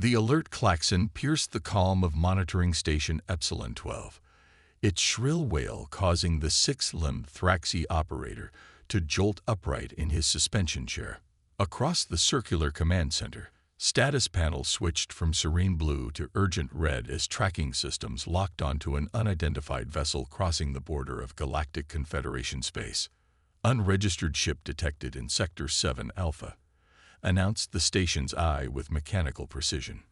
The alert klaxon pierced the calm of monitoring station Epsilon 12, its shrill wail causing the six-limbed Thraxi operator to jolt upright in his suspension chair. Across the circular command center, status panels switched from serene blue to urgent red as tracking systems locked onto an unidentified vessel crossing the border of Galactic Confederation space. Unregistered ship detected in Sector 7 Alpha, announced the station's eye with mechanical precision.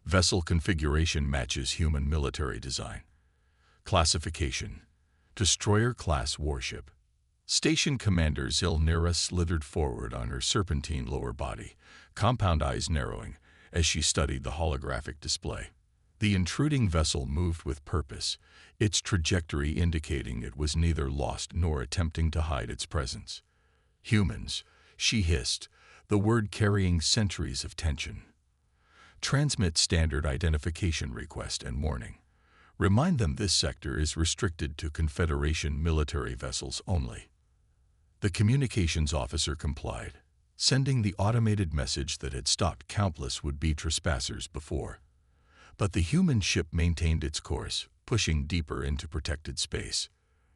Vessel configuration matches human military design. Classification: Destroyer-class warship. Station Commander Zilnira slithered forward on her serpentine lower body, compound eyes narrowing as she studied the holographic display. The intruding vessel moved with purpose, its trajectory indicating it was neither lost nor attempting to hide its presence. "Humans," she hissed, the word carrying centuries of tension. "Transmit standard identification request and warning. Remind them this sector is restricted to Confederation military vessels only." The communications officer complied, sending the automated message that had stopped countless would-be trespassers before. But the human ship maintained its course, pushing deeper into protected space.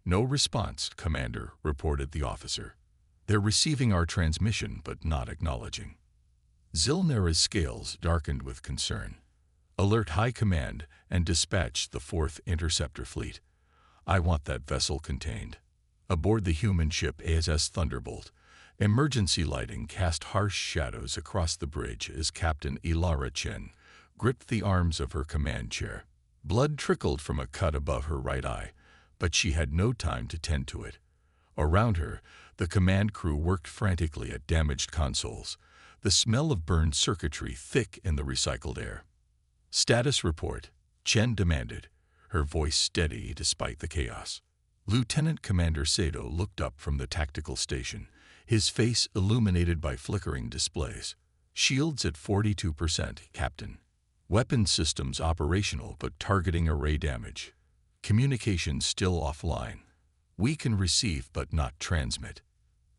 "No response, Commander," reported the officer. "They're receiving our transmission but not acknowledging." Zilnira's scales darkened with concern. "Alert High Command and dispatch the 4th Interceptor Fleet. I want that vessel contained." Aboard the human ship ASS Thunderbolt, emergency lighting cast harsh shadows across the bridge as Captain Ilara Chen gripped the arms of her command chair. Blood trickled from a cut above her right eye, but she had no time to tend to it. Around her, the command crew worked frantically at damaged consoles, the smell of burned circuitry thick in the recycled air. "Status report," Chen demanded, her voice steady despite the chaos. Lieutenant Commander Sato looked up from the tactical station, his face illuminated by flickering displays. "Shields at 42%, Captain. Weapon systems operational but targeting array damage. Communications still offline. We can receive but not transmit."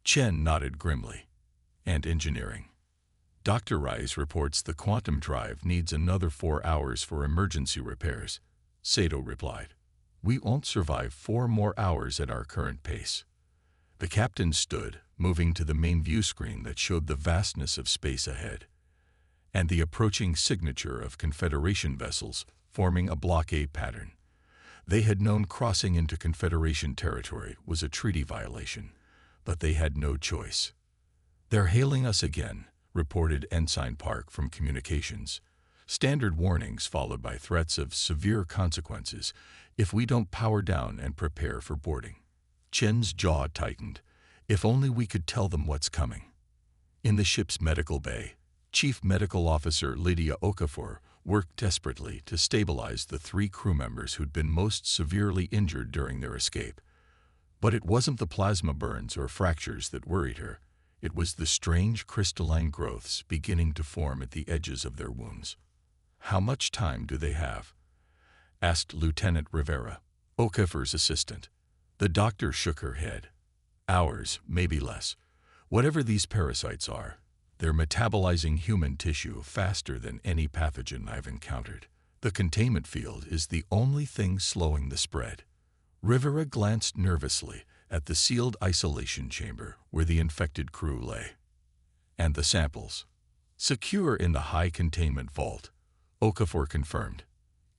Chen nodded grimly. "And engineering?" "Dr. Rice reports the quantum drive needs another 4 hours for emergency repairs," Sato replied. "We won't survive 4 more hours at our current pace." The captain stood, moving to the main view screen that showed the vastness of space ahead, and the approaching signature of Confederation vessels forming a blockade pattern. They had known crossing into Confederation territory was a treaty violation, but they had no choice. "They're hailing us again," reported Ensign Park from communications. Standard warnings followed by threats of severe consequences if we don't power down and prepare for boarding. Chen's jaw tightened. If only we could tell them what's coming. In the ship's medical bay, Chief Medical Officer Lydia Okafor worked desperately to stabilize the 3 crew members who'd been most severely injured during their escape. But it wasn't the plasma burns or fractures that worried her. It was the strange crystalline growths beginning to form at the edges of their wounds. "How much time do they have?" asked Lieutenant Rivera, Okafor's assistant. The doctor shook her head. "Hours, maybe less. Whatever these parasites are, they're metabolizing human tissue faster than any pathogen I've encountered. The containment field is the only thing slowing the spread." Rivera glanced nervously at the sealed isolation chamber where the infected crew lay. "And the samples?" "Secure in the high containment vault," Okafor confirmed.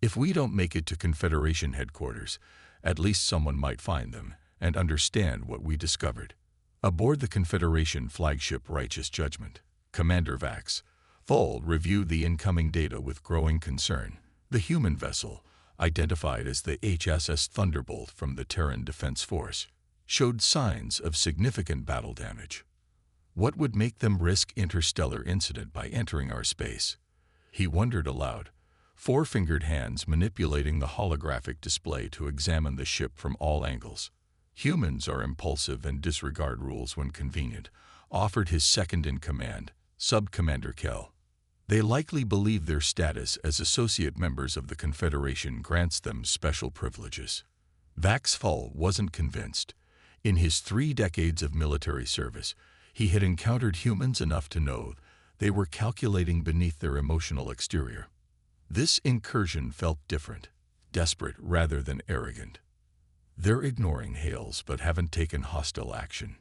"If we don't make it to Confederation headquarters, at least someone might find them and understand what we discovered." Aboard the Confederation flagship Righteous Judgment, Commander Vax Thol reviewed the incoming data with growing concern. The human vessel, identified as the HSS Thunderbolt from the Terran Defense Force, showed signs of significant battle damage. What would make them risk interstellar incident by entering our space? He wondered aloud, 4-fingered hands manipulating the holographic display to examine the ship from all angles. "Humans are impulsive and disregard rules when convenient," offered his second-in-command, Sub-Commander Kell. "They likely believe their status as associate members of the Confederation grants them special privileges." Vax Thol wasn't convinced. In his 3 decades of military service, he had encountered humans enough to know They were calculating beneath their emotional exterior. This incursion felt different, desperate rather than arrogant. They're ignoring hails but haven't taken hostile action.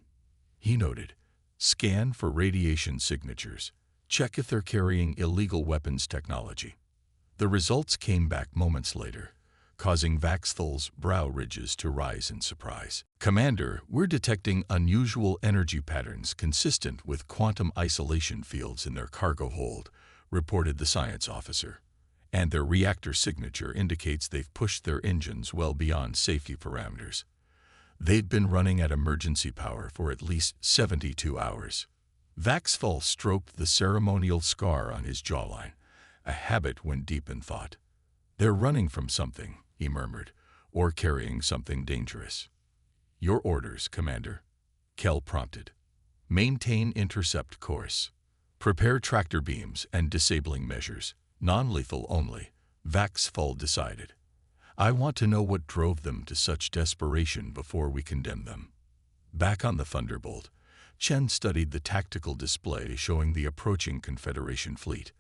He noted, scan for radiation signatures. Check if they're carrying illegal weapons technology. The results came back moments later, causing Vaxthal's brow ridges to rise in surprise. Commander, we're detecting unusual energy patterns consistent with quantum isolation fields in their cargo hold, reported the science officer. And their reactor signature indicates they've pushed their engines well beyond safety parameters. They'd been running at emergency power for at least 72 hours. Vaxthal stroked the ceremonial scar on his jawline, a habit when deep in thought. They're running from something, he murmured, or carrying something dangerous. Your orders, Commander, Kell prompted. Maintain intercept course. Prepare tractor beams and disabling measures. Non-lethal only, Vaxthal decided. I want to know what drove them to such desperation before we condemn them. Back on the Thunderbolt, Chen studied the tactical display showing the approaching Confederation fleet.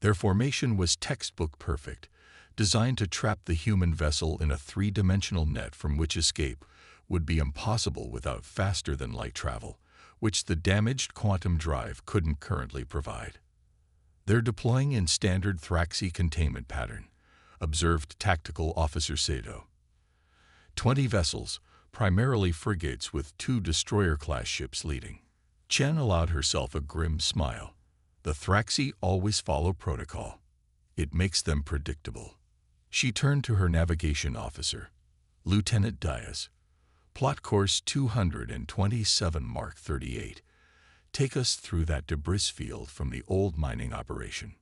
Their formation was textbook perfect, designed to trap the human vessel in a three-dimensional net from which escape would be impossible without faster-than-light travel, which the damaged quantum drive couldn't currently provide. They're deploying in standard Thraxi containment pattern, observed Tactical Officer Sato. 20 vessels, primarily frigates with 2 destroyer-class ships leading. Chen allowed herself a grim smile. The Thraxi always follow protocol. It makes them predictable. She turned to her navigation officer, Lieutenant Diaz. Plot course 227 Mark 38. Take us through that debris field from the old mining operation.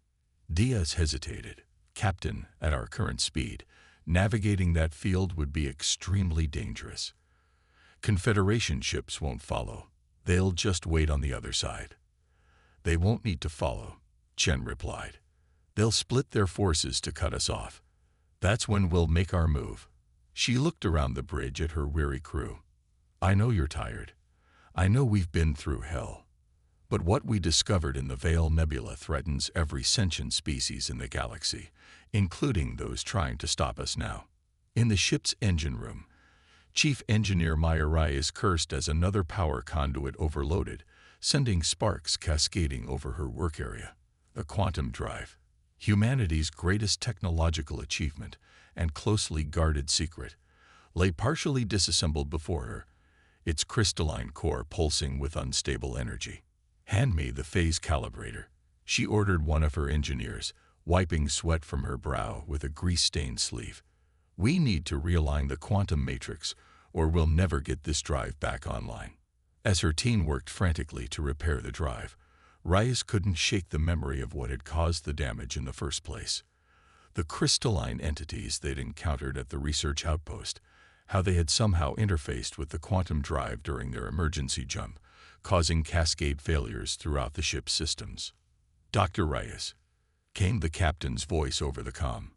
Diaz hesitated. Captain, at our current speed, navigating that field would be extremely dangerous. Confederation ships won't follow. They'll just wait on the other side. They won't need to follow, Chen replied. They'll split their forces to cut us off. That's when we'll make our move. She looked around the bridge at her weary crew. I know you're tired. I know we've been through hell. But what we discovered in the Veil Nebula threatens every sentient species in the galaxy, including those trying to stop us now. In the ship's engine room, Chief Engineer Mayarai is cursed as another power conduit overloaded, sending sparks cascading over her work area. The quantum drive, humanity's greatest technological achievement and closely guarded secret, lay partially disassembled before her, its crystalline core pulsing with unstable energy. Hand me the phase calibrator, she ordered one of her engineers, wiping sweat from her brow with a grease-stained sleeve. We need to realign the quantum matrix, or we'll never get this drive back online. As her team worked frantically to repair the drive, Reyes couldn't shake the memory of what had caused the damage in the first place. The crystalline entities they'd encountered at the research outpost, how they had somehow interfaced with the quantum drive during their emergency jump, causing cascade failures throughout the ship's systems. Dr. Reyes, came the captain's voice over the comm.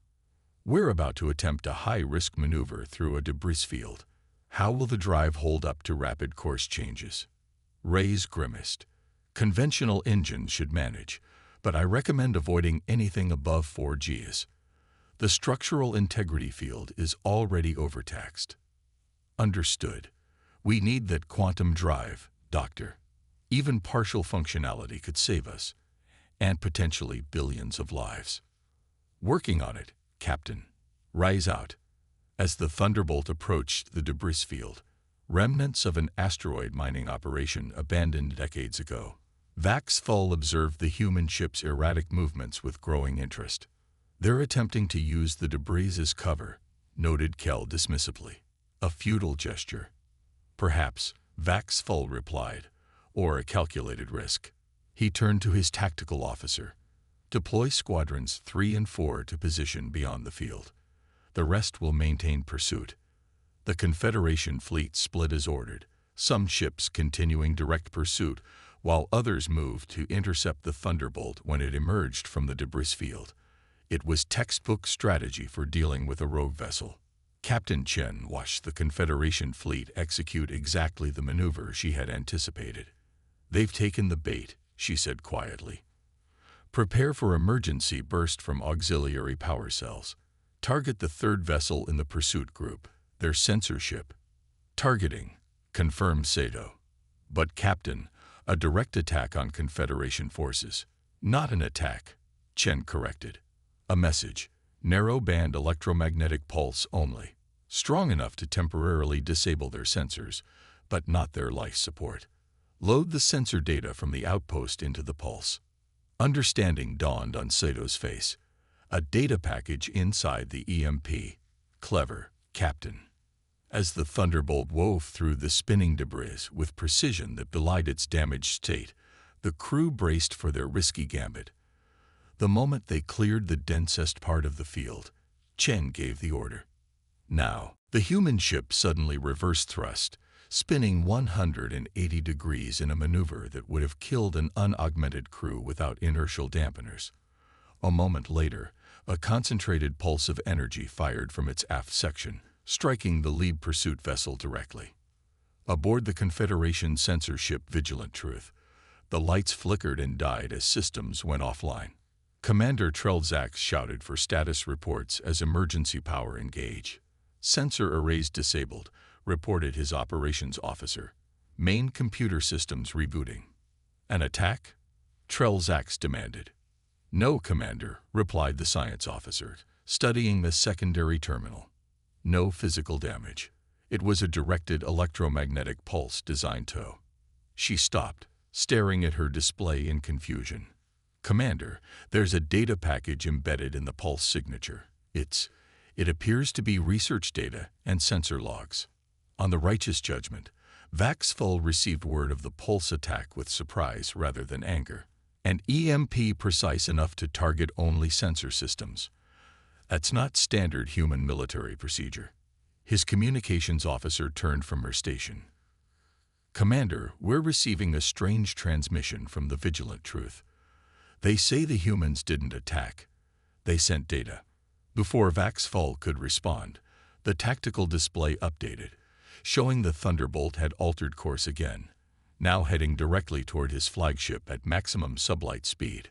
We're about to attempt a high-risk maneuver through a debris field. How will the drive hold up to rapid course changes? Reyes grimaced. Conventional engines should manage, but I recommend avoiding anything above 4 Gs. The structural integrity field is already overtaxed. Understood. We need that quantum drive, Doctor. Even partial functionality could save us, and potentially billions of lives. Working on it, Captain. Rise out. As the Thunderbolt approached the debris field, remnants of an asteroid mining operation abandoned decades ago, Vaxthal observed the human ship's erratic movements with growing interest. They're attempting to use the debris as cover, noted Kell dismissively. A futile gesture. Perhaps, Vaxthal replied, or a calculated risk. He turned to his tactical officer. Deploy squadrons 3 and 4 to position beyond the field. The rest will maintain pursuit. The Confederation fleet split as ordered, some ships continuing direct pursuit, while others moved to intercept the Thunderbolt when it emerged from the debris field. It was textbook strategy for dealing with a rogue vessel. Captain Chen watched the Confederation fleet execute exactly the maneuver she had anticipated. They've taken the bait, she said quietly. Prepare for emergency burst from auxiliary power cells. Target the third vessel in the pursuit group, their sensor ship. Targeting. Confirm Sato. But Captain, a direct attack on Confederation forces. Not an attack, Chen corrected. A message. Narrow-band electromagnetic pulse only. Strong enough to temporarily disable their sensors, but not their life support. Load the sensor data from the outpost into the pulse. Understanding dawned on Sato's face. A data package inside the EMP. Clever, Captain. As the Thunderbolt wove through the spinning debris with precision that belied its damaged state, the crew braced for their risky gambit. The moment they cleared the densest part of the field, Chen gave the order. Now, the human ship suddenly reverse thrust, spinning 180 degrees in a maneuver that would have killed an unaugmented crew without inertial dampeners. A moment later, a concentrated pulse of energy fired from its aft section, striking the lead pursuit vessel directly. Aboard the Confederation sensor ship Vigilant Truth, the lights flickered and died as systems went offline. Commander Trelzax shouted for status reports as emergency power engage. Sensor arrays disabled, reported his operations officer. Main computer systems rebooting. An attack? Trelzax demanded. No, Commander, replied the science officer, studying the secondary terminal. No physical damage. It was a directed electromagnetic pulse designed to. She stopped, staring at her display in confusion. Commander, there's a data package embedded in the pulse signature. It appears to be research data and sensor logs. On the righteous judgment, Vaxful received word of the pulse attack with surprise rather than anger. An EMP precise enough to target only sensor systems. That's not standard human military procedure. His communications officer turned from her station. Commander, we're receiving a strange transmission from the Vigilant Truth. They say the humans didn't attack. They sent data. Before Vaxful could respond, the tactical display updated, showing the Thunderbolt had altered course again, now heading directly toward his flagship at maximum sublight speed.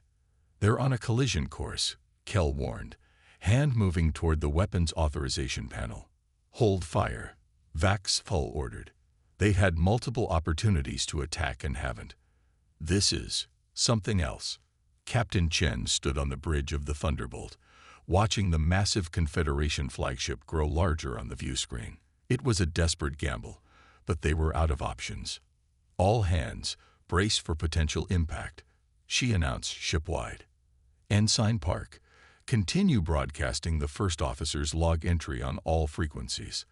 They're on a collision course, Kell warned, hand moving toward the weapons authorization panel. Hold fire, Vaxful ordered. They had multiple opportunities to attack and haven't. This is something else. Captain Chen stood on the bridge of the Thunderbolt, watching the massive Confederation flagship grow larger on the view screen. It was a desperate gamble, but they were out of options. All hands, brace for potential impact, she announced shipwide. Ensign Park, continue broadcasting the first officer's log entry on all frequencies.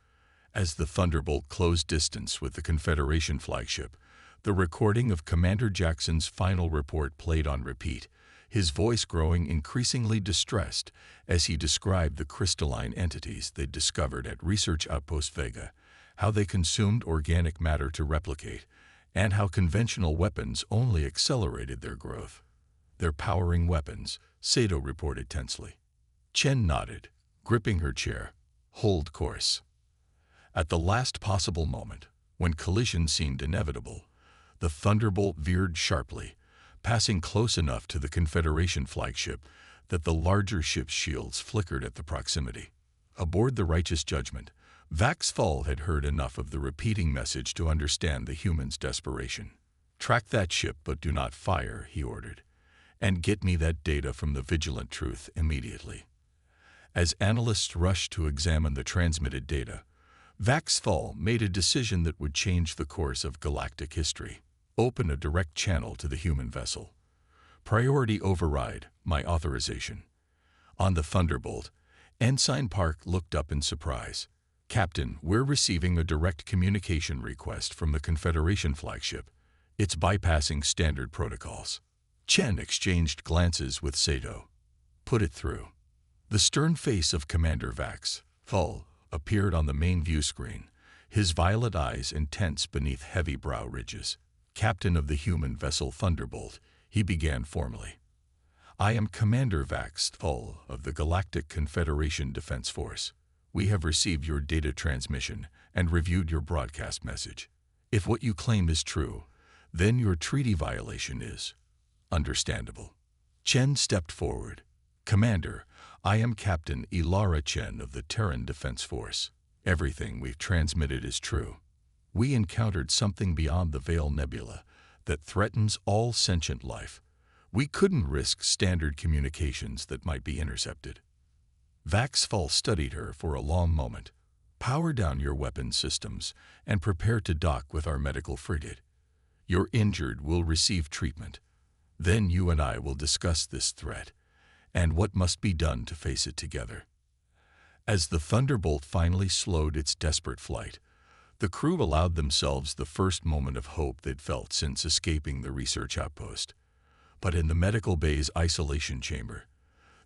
As the Thunderbolt closed distance with the Confederation flagship, the recording of Commander Jackson's final report played on repeat, his voice growing increasingly distressed as he described the crystalline entities they'd discovered at Research Outpost Vega, how they consumed organic matter to replicate, and how conventional weapons only accelerated their growth. They're powering weapons, Sato reported tensely. Chen nodded, gripping her chair. Hold course. At the last possible moment, when collision seemed inevitable, the Thunderbolt veered sharply, passing close enough to the Confederation flagship that the larger ship's shields flickered at the proximity. Aboard the Righteous Judgment, Vaxful had heard enough of the repeating message to understand the human's desperation. Track that ship, but do not fire, he ordered, and get me that data from the Vigilant Truth immediately. As analysts rushed to examine the transmitted data, Vaxful made a decision that would change the course of galactic history. Open a direct channel to the human vessel. Priority override, my authorization. On the Thunderbolt, Ensign Park looked up in surprise. Captain, we're receiving a direct communication request from the Confederation flagship. It's bypassing standard protocols. Chen exchanged glances with Sato. Put it through. The stern face of Commander Vaxful appeared on the main view screen, his violet eyes intense beneath heavy brow ridges. Captain of the human vessel Thunderbolt, he began formally. I am Commander Vaxful of the Galactic Confederation Defense Force. We have received your data transmission and reviewed your broadcast message. If what you claim is true, then your treaty violation is understandable. Chen stepped forward. "Commander, I am Captain Ilara Chen of the Terran Defense Force. Everything we've transmitted is true. We encountered something beyond the Veil Nebula that threatens all sentient life. We couldn't risk standard communications that might be intercepted." Vaxfall studied her for a long moment. "Power down your weapon systems and prepare to dock with our medical frigate. Your injured will receive treatment. Then you and I will discuss this threat and what must be done to face it together." As the Thunderbolt finally slowed its desperate flight, the crew allowed themselves the first moment of hope they'd felt since escaping the research outpost. But in the medical bay's isolation chamber,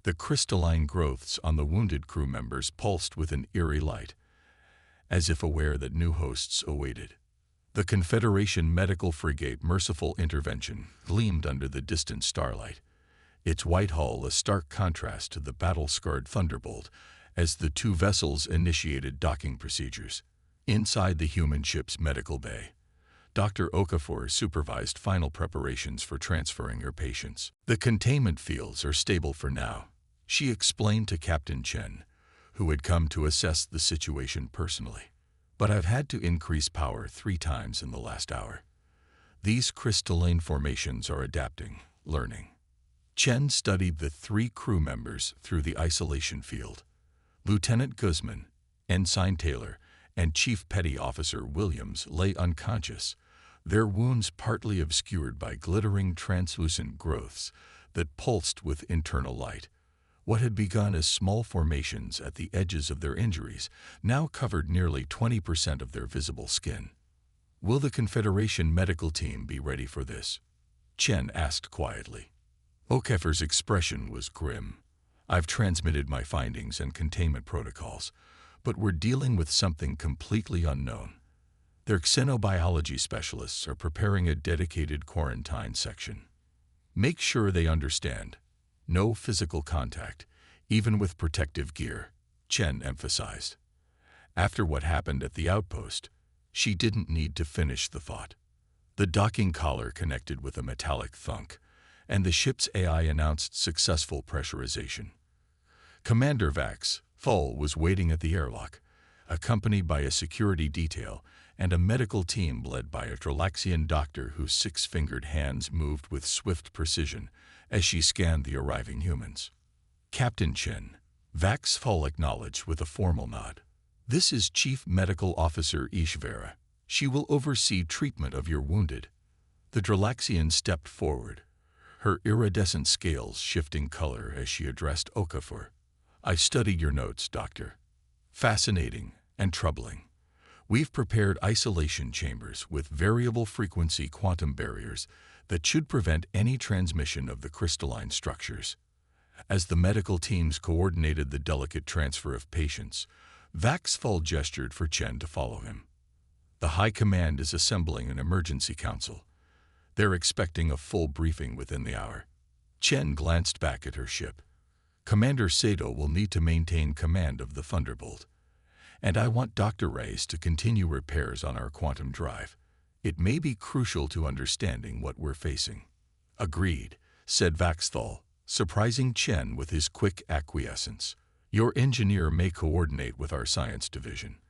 the crystalline growths on the wounded crew members pulsed with an eerie light, as if aware that new hosts awaited. The Confederation medical frigate Merciful Intervention gleamed under the distant starlight, its white hull a stark contrast to the battle-scarred Thunderbolt as the two vessels initiated docking procedures. Inside the human ship's medical bay, Dr. Okafor supervised final preparations for transferring her patients. "The containment fields are stable for now," she explained to Captain Chen, who had come to assess the situation personally. "But I've had to increase power 3 times in the last hour. These crystalline formations are adapting, learning." Chen studied the 3 crew members through the isolation field. Lieutenant Guzman, Ensign Taylor, and Chief Petty Officer Williams lay unconscious, their wounds partly obscured by glittering translucent growths that pulsed with internal light. What had begun as small formations at the edges of their injuries now covered nearly 20% of their visible skin. "Will the Confederation medical team be ready for this?" Chen asked quietly. Okafor's expression was grim. "I've transmitted my findings and containment protocols, but we're dealing with something completely unknown. Their xenobiology specialists are preparing a dedicated quarantine section. Make sure they understand. No physical contact, even with protective gear," Chen emphasized. After what happened at the outpost, she didn't need to finish the thought. The docking collar connected with a metallic thunk, and the ship's AI announced successful pressurization. Commander Vaxfall was waiting at the airlock, accompanied by a security detail and a medical team led by a Dralaxian doctor whose 6-fingered hands moved with swift precision as she scanned the arriving humans. "Captain Chen," Vaxfall acknowledged with a formal nod. "This is Chief Medical Officer Ishvara. She will oversee treatment of your wounded." The Dralaxian stepped forward, her iridescent scales shifting color as she addressed Okafor. "I studied your notes, Doctor. Fascinating and troubling. We've prepared isolation chambers with variable frequency quantum barriers that should prevent any transmission of the crystalline structures." As the medical teams coordinated the delicate transfer of patients, Vaxfall gestured for Chen to follow him. "The High Command is assembling an emergency council. They're expecting a full briefing within the hour." Chen glanced back at her ship. "Commander Sato will need to maintain command of the Thunderbolt. And I want Dr. Reyes to continue repairs on our quantum drive. It may be crucial to understanding what we're facing." "Agreed," said Vaxthal, surprising Chen with his quick acquiescence. "Your engineer may coordinate with our science division.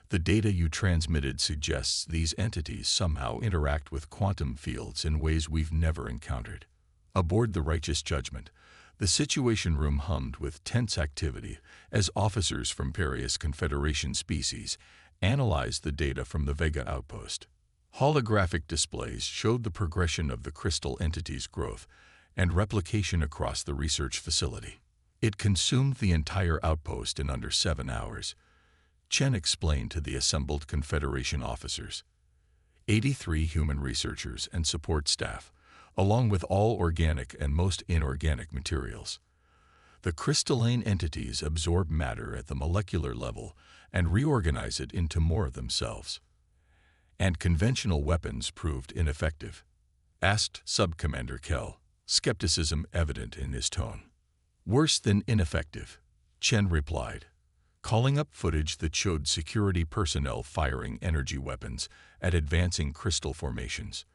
The data you transmitted suggests these entities somehow interact with quantum fields in ways we've never encountered." Aboard the Righteous Judgment, the Situation Room hummed with tense activity as officers from various Confederation species analyzed the data from the Vega outpost. Holographic displays showed the progression of the crystal entity's growth and replication across the research facility. "It consumed the entire outpost in under 7 hours," Chen explained to the assembled Confederation officers. 83 human researchers and support staff, along with all organic and most inorganic materials. The crystalline entities absorb matter at the molecular level and reorganize it into more of themselves. "And conventional weapons proved ineffective?" asked Subcommander Kell, skepticism evident in his tone. "Worse than ineffective," Chen replied, calling up footage that showed security personnel firing energy weapons at advancing crystal formations.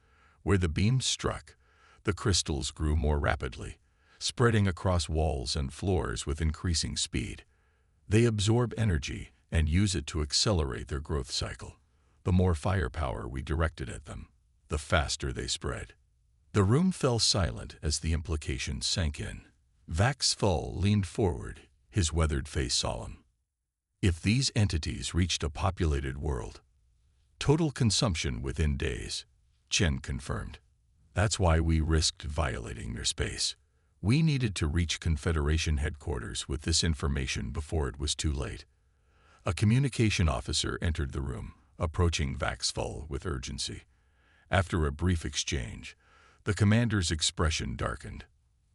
Where the beams struck, the crystals grew more rapidly, spreading across walls and floors with increasing speed. They absorb energy and use it to accelerate their growth cycle. The more firepower we directed at them, the faster they spread. The room fell silent as the implications sank in. Vax leaned forward, his weathered face solemn. If these entities reached a populated world, total consumption within days, Chen confirmed. That's why we risked violating their space. We needed to reach Confederation headquarters with this information before it was too late. A communication officer entered the room, approaching Vax with urgency. After a brief exchange, the commander's expression darkened.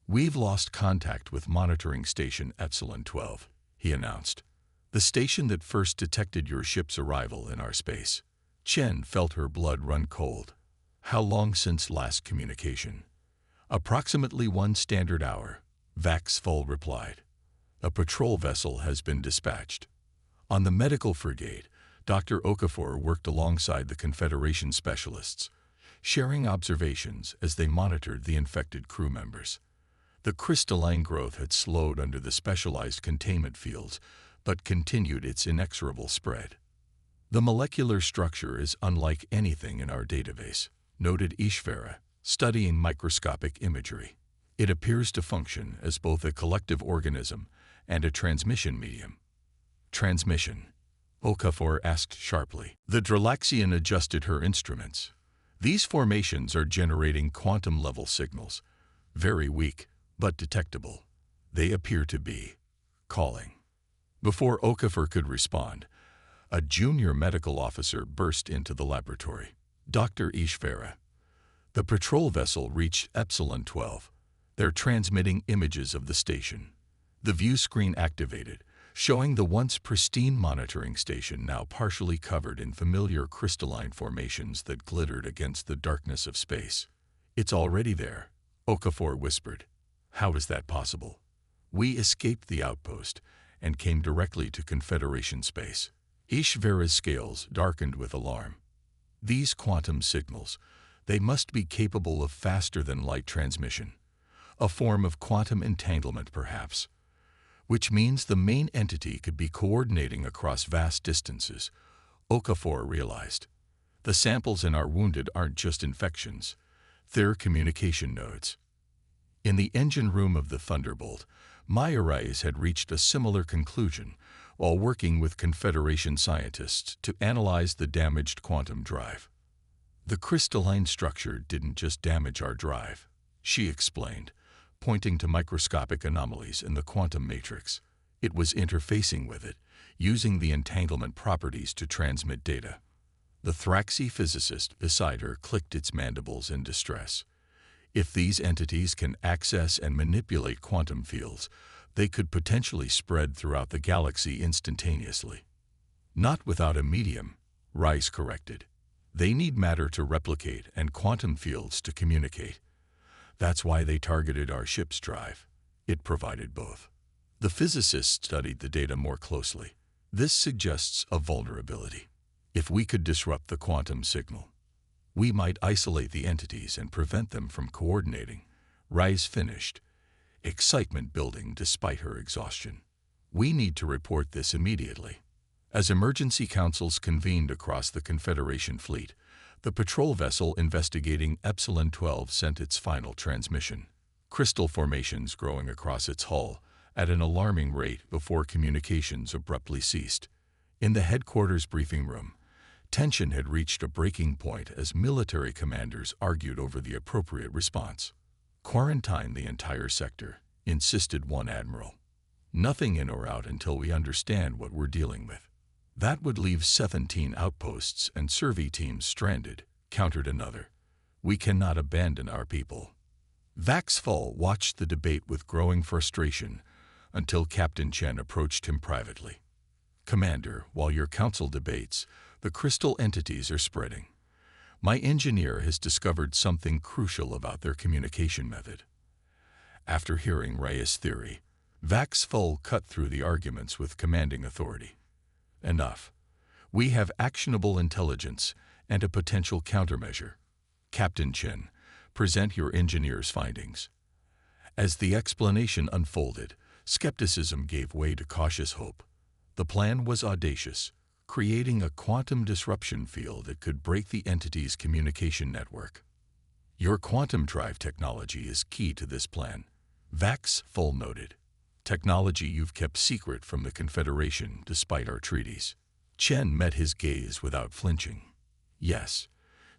"We've lost contact with monitoring station Epsilon 12, he announced. "The station that first detected your ship's arrival in our space." Chen felt her blood run cold. "How long since last communication?" "Approximately 1 standard hour," Vax replied. "A patrol vessel has been dispatched." On the medical frigate, Dr. Okafor worked alongside the Confederation specialists, sharing observations as they monitored the infected crew members. The crystalline growth had slowed under the specialized containment fields, but continued its inexorable spread. "The molecular structure is unlike anything in our database," noted HFY, studying microscopic imagery. "It appears to function as both a collective organism and a transmission medium." "Transmission?" Okafor asked sharply. The Dralaxian adjusted her instruments. "These formations are generating quantum-level signals. Very weak, but detectable. They appear to be calling." Before Okafor could respond, a junior medical officer burst into the laboratory. "Dr. HFY, the patrol vessel reached Epsilon 12. They're transmitting images of the station." The view screen activated, showing the once pristine monitoring station now partially covered in familiar crystalline formations that glittered against the darkness of space. "It's already there," Okafor whispered. "How is that possible?" "We escaped the outpost and came directly to Confederation space." HFY's scales darkened with alarm. "These quantum signals, they must be capable of faster-than-light transmission. A form of quantum entanglement, perhaps. Which means the main entity could be coordinating across vast distances," Okafor realized. "The samples in our wounded aren't just infections. They're communication nodes." In the engine room of the Thunderbolt, Myrais had reached a similar conclusion while working with Confederation scientists to analyze the damaged quantum drive. "The crystalline structure didn't just damage our drive," she explained, pointing to microscopic anomalies in the quantum matrix. "It was interfacing with it, using the entanglement properties to transmit data." The Thraxi physicist beside her clicked its mandibles in distress. If these entities can access and manipulate quantum fields, they could potentially spread throughout the galaxy instantaneously. "Not without a medium," Rice corrected. "They need matter to replicate and quantum fields to communicate. That's why they targeted our ship's drive. It provided both." The physicist studied the data more closely. "This suggests a vulnerability. If we could disrupt the quantum signal, we might isolate the entities and prevent them from coordinating." Rice finished, excitement building despite her exhaustion. "We need to report this immediately." As emergency councils convened across the Confederation fleet, the patrol vessel investigating Epsilon 12 sent its final transmission. Crystal formations growing across its hull at an alarming rate before communications abruptly ceased. In the headquarters briefing room, tension had reached a breaking point as military commanders argued over the appropriate response. "Quarantine the entire sector," insisted one admiral. "Nothing in or out until we understand what we're dealing with." "That would leave 17 outposts and survey teams stranded," countered another. "We cannot abandon our people." Vaxfall watched the debate with growing frustration until Captain Chen approached him privately. "Commander, while your council debates, the crystal entities are spreading. My engineer has discovered something crucial about their communication method." After hearing Reyes' theory, Vaxfall cut through the arguments with commanding authority. "Enough. We have actionable intelligence and a potential countermeasure. Captain Chen, present your engineer's findings." As the explanation unfolded, skepticism gave way to cautious hope. The plan was audacious, creating a quantum disruption field that could break the entity's communication network. Your quantum drive technology is key to this plan, Vax Full noted. Technology you've kept secret from the Confederation despite our treaties. Chen met his gaze without flinching. Yes,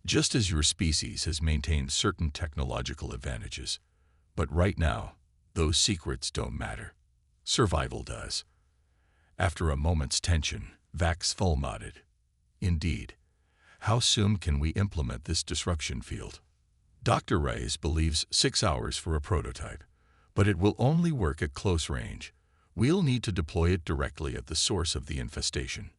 just as your species has maintained certain technological advantages. But right now, those secrets don't matter. Survival does. After a moment's tension, Vax Full nodded. Indeed. How soon can we implement this disruption field? Dr. Reyes believes 6 hours for a prototype, but it will only work at close range. We'll need to deploy it directly at the source of the infestation.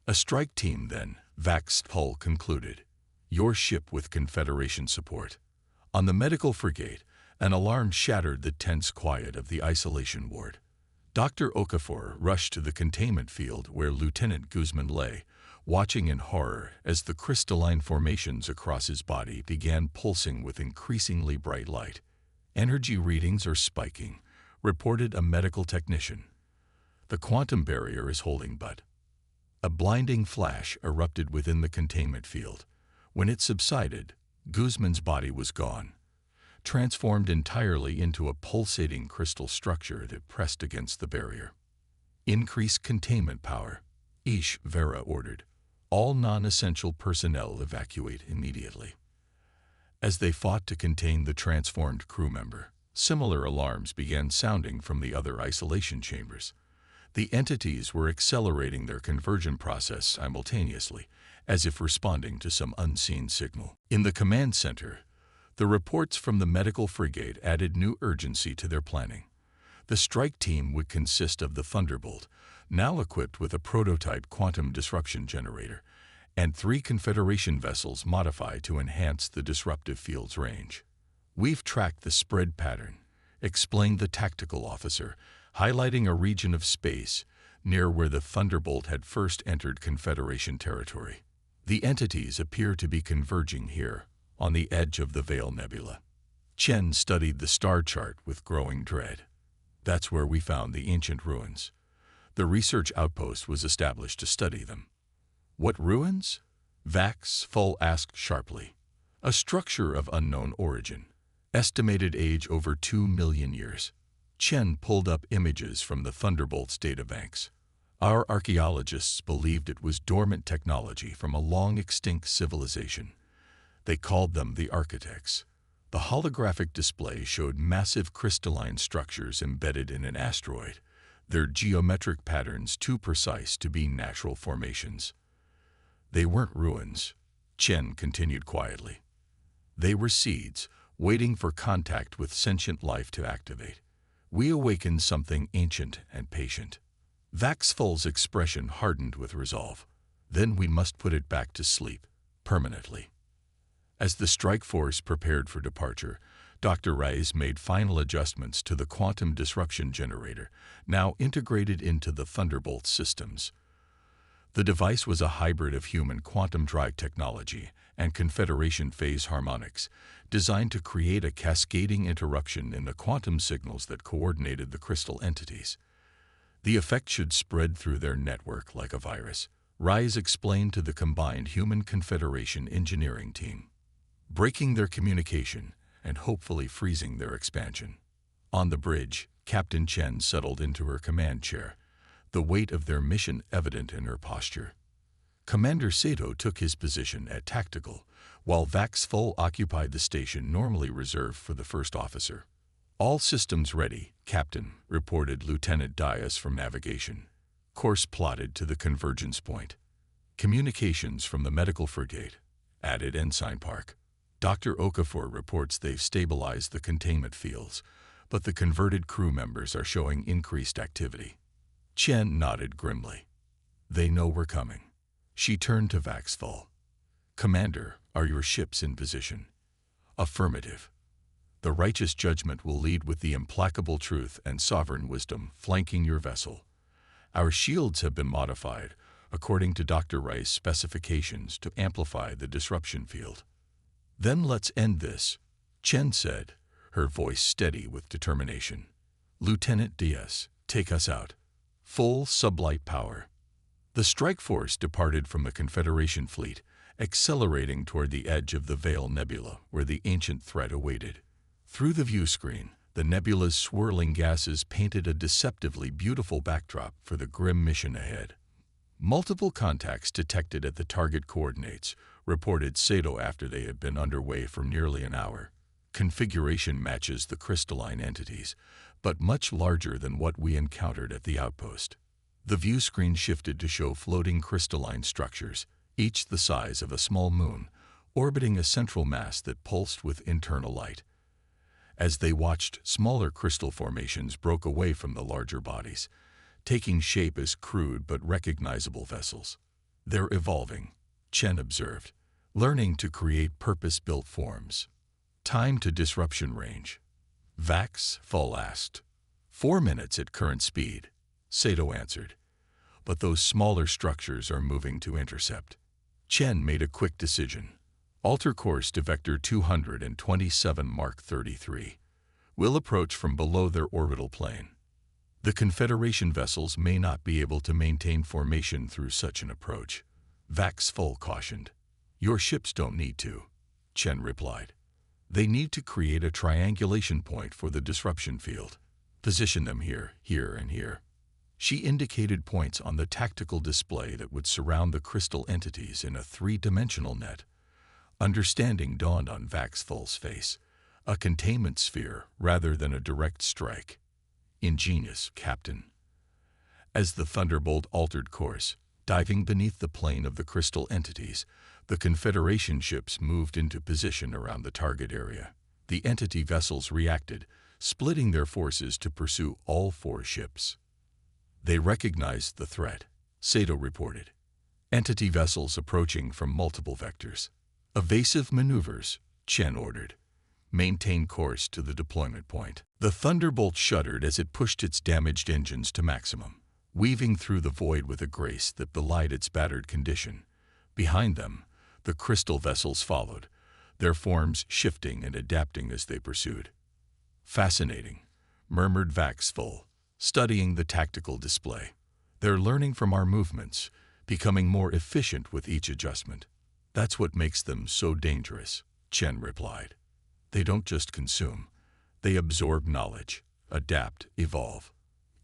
A strike team then, Vax Full concluded. Your ship with Confederation support. On the medical frigate, an alarm shattered the tense quiet of the isolation ward. Dr. Okafor rushed to the containment field where Lieutenant Guzman lay, watching in horror as the crystalline formations across his body began pulsing with increasingly bright light. Energy readings are spiking, reported a medical technician. The quantum barrier is holding but. A blinding flash erupted within the containment field. When it subsided, Guzman's body was gone, transformed entirely into a pulsating crystal structure that pressed against the barrier. Increase containment power, Ish Vera ordered. All non-essential personnel evacuate immediately. As they fought to contain the transformed crew member, similar alarms began sounding from the other isolation chambers. The entities were accelerating their conversion process simultaneously, as if responding to some unseen signal. In the command center, the reports from the medical frigate added new urgency to their planning. The strike team would consist of the Thunderbolt, now equipped with a prototype quantum disruption generator, and 3 Confederation vessels modified to enhance the disruptive field's range. We've tracked the spread pattern, explained the tactical officer, highlighting a region of space near where the Thunderbolt had first entered Confederation territory. The entities appear to be converging here, on the edge of the Veil Nebula. Chen studied the star chart with growing dread. That's where we found the ancient ruins. The research outpost was established to study them. What ruins? Vax Full asked sharply. A structure of unknown origin, estimated age over 2 million years. Chen pulled up images from the Thunderbolt's databanks. Our archaeologists believed it was dormant technology from a long-extinct civilization. They called them the Architects. The holographic display showed massive crystalline structures embedded in an asteroid, their geometric patterns too precise to be natural formations. They weren't ruins, Chen continued quietly. They were seeds, waiting for contact with sentient life to activate. We awakened something ancient and patient. Vax Full's expression hardened with resolve. Then we must put it back to sleep, permanently. As the strike force prepared for departure, Dr. Reyes made final adjustments to the quantum disruption generator, now integrated into the Thunderbolt systems. The device was a hybrid of human quantum drive technology and Confederation phase harmonics, designed to create a cascading interruption in the quantum signals that coordinated the crystal entities. The effect should spread through their network like a virus, Reyes explained to the combined Human Confederation engineering team, breaking their communication and hopefully freezing their expansion. On the bridge, Captain Chen settled into her command chair, the weight of their mission evident in her posture. Commander Sato took his position at tactical, while Vax Full occupied the station normally reserved for the first officer. All systems ready, Captain, reported Lieutenant Dias from navigation. Course plotted to the convergence point. Communications from the medical frigate, added Ensign Park. Dr. Okafor reports they've stabilized the containment fields, but the converted crew members are showing increased activity. Chen nodded grimly. They know we're coming. She turned to Vax Full. Commander, are your ships in position? Affirmative. The righteous judgment will lead with the implacable truth and sovereign wisdom flanking your vessel. Our shields have been modified, according to Dr. Reyes' specifications, to amplify the disruption field. Then let's end this, Chen said, her voice steady with determination. "Lieutenant Diaz, take us out. Full sublight power." The strike force departed from the Confederation fleet, accelerating toward the edge of the Veil Nebula, where the ancient threat awaited. Through the view screen, the nebula's swirling gases painted a deceptively beautiful backdrop for the grim mission ahead. Multiple contacts detected at the target coordinates, reported Sato after they had been underway for nearly an hour. Configuration matches the crystalline entities, but much larger than what we encountered at the outpost. The view screen shifted to show floating crystalline structures, each the size of a small moon, orbiting a central mass that pulsed with internal light. As they watched, smaller crystal formations broke away from the larger bodies, taking shape as crude but recognizable vessels. "They're evolving," Chen observed, "learning to create purpose-built forms." "Time to disruption range?" Vax Full asked. 4 minutes at current speed," Sato answered. "But those smaller structures are moving to intercept." Chen made a quick decision. "Alter course to Vector 227 Mark 33. We'll approach from below their orbital plane. The Confederation vessels may not be able to maintain formation through such an approach," Vax Full cautioned. "Your ships don't need to," Chen replied. "They need to create a triangulation point for the disruption field. Position them here, here, and here." She indicated points on the tactical display that would surround the crystal entities in a three-dimensional net. Understanding dawned on Vax Full's face. A containment sphere rather than a direct strike. "Ingenious, Captain." As the Thunderbolt altered course, diving beneath the plane of the crystal entities, the Confederation ships moved into position around the target area. The entity vessels reacted, splitting their forces to pursue all 4 ships. "They recognized the threat," Sato reported. "Entity vessels approaching from multiple vectors." "Evasive maneuvers," Chen ordered. "Maintain course to the deployment point." The Thunderbolt shuddered as it pushed its damaged engines to maximum, weaving through the void with a grace that belied its battered condition. Behind them, the crystal vessels followed, their forms shifting and adapting as they pursued. "Fascinating," murmured Vax Full, studying the tactical display. "They're learning from our movements, becoming more efficient with each adjustment." "That's what makes them so dangerous," Chen replied. "They don't just consume. They absorb knowledge, adapt, evolve."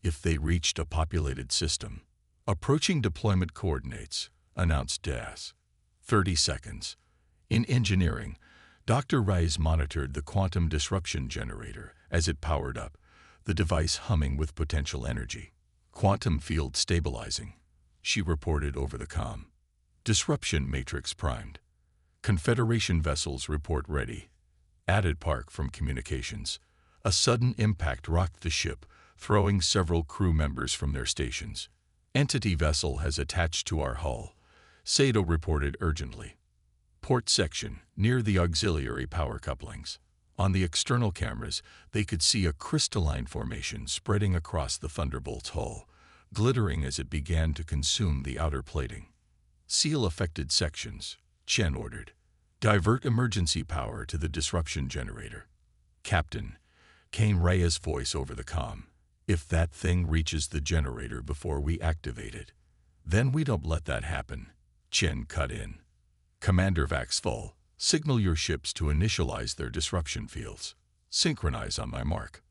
If they reached a populated system. "Approaching deployment coordinates," announced Diaz. 30 seconds. In engineering, Dr. Rice monitored the quantum disruption generator as it powered up, the device humming with potential energy. "Quantum field stabilizing," she reported over the comm. "Disruption matrix primed. Confederation vessels report ready." Added Park from communications. A sudden impact rocked the ship, throwing several crew members from their stations. "Entity vessel has attached to our hull," Sato reported urgently. "Port section, near the auxiliary power couplings." On the external cameras, they could see a crystalline formation spreading across the Thunderbolt's hull, glittering as it began to consume the outer plating. "Seal affected sections," Chen ordered. "Divert emergency power to the disruption generator." "Captain," came Raya's voice over the comm, "if that thing reaches the generator before we activate it, then we don't let that happen," Chen cut in. "Commander Vax Full, signal your ships to initialize their disruption fields. Synchronize on my mark."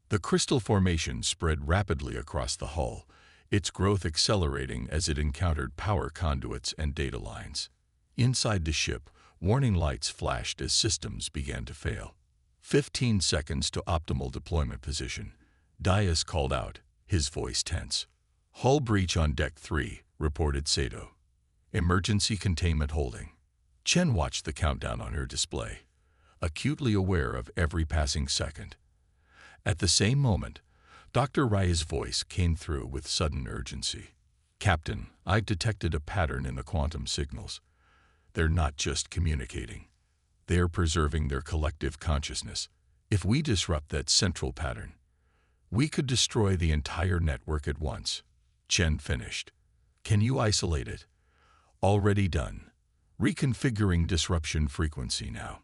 The crystal formation spread rapidly across the hull, its growth accelerating as it encountered power conduits and data lines. Inside the ship, warning lights flashed as systems began to fail. 15 seconds to optimal deployment position. Diaz called out, his voice tense. "Hull breach on Deck 3, reported Sato. "Emergency containment holding." Chen watched the countdown on her display, acutely aware of every passing second. At the same moment, Dr. Raya's voice came through with sudden urgency. "Captain, I've detected a pattern in the quantum signals. They're not just communicating. They're preserving their collective consciousness. If we disrupt that central pattern, we could destroy the entire network at once." Chen finished. "Can you isolate it?" "Already done. Reconfiguring disruption frequency now."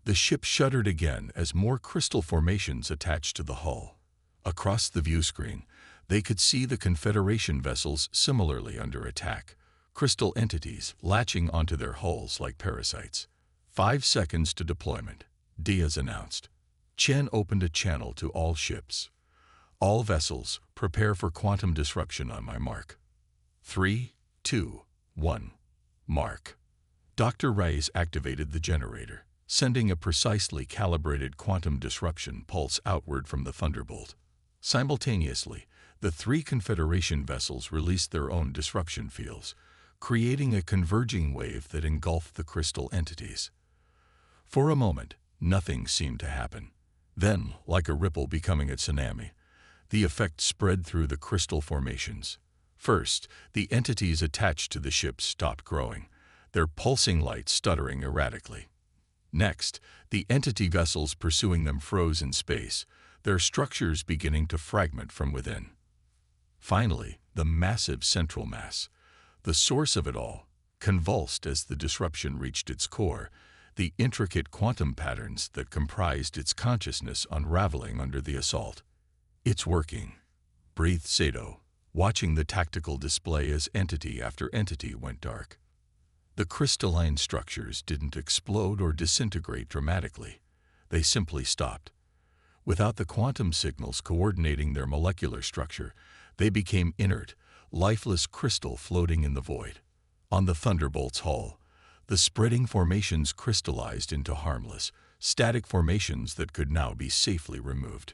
The ship shuddered again as more crystal formations attached to the hull. Across the view screen, they could see the Confederation vessels similarly under attack, crystal entities latching onto their hulls like parasites. 5 seconds to deployment, Diaz announced. Chen opened a channel to all ships. All vessels, prepare for quantum disruption on my mark. 3, 2, 1. Mark. Dr. Reyes activated the generator, sending a precisely calibrated quantum disruption pulse outward from the Thunderbolt. Simultaneously, the 3 Confederation vessels released their own disruption fields, creating a converging wave that engulfed the crystal entities. For a moment, nothing seemed to happen. Then, like a ripple becoming a tsunami, the effect spread through the crystal formations. First, the entities attached to the ships stopped growing, their pulsing lights stuttering erratically. Next, the entity vessels pursuing them froze in space, their structures beginning to fragment from within. Finally, the massive central mass, the source of it all, convulsed as the disruption reached its core, the intricate quantum patterns that comprised its consciousness unraveling under the assault. "It's working," breathed Sato, watching the tactical display as entity after entity went dark. The crystalline structures didn't explode or disintegrate dramatically. They simply stopped. Without the quantum signals coordinating their molecular structure, they became inert, lifeless crystal floating in the void. On the Thunderbolt's hull, the spreading formations crystallized into harmless, static formations that could now be safely removed.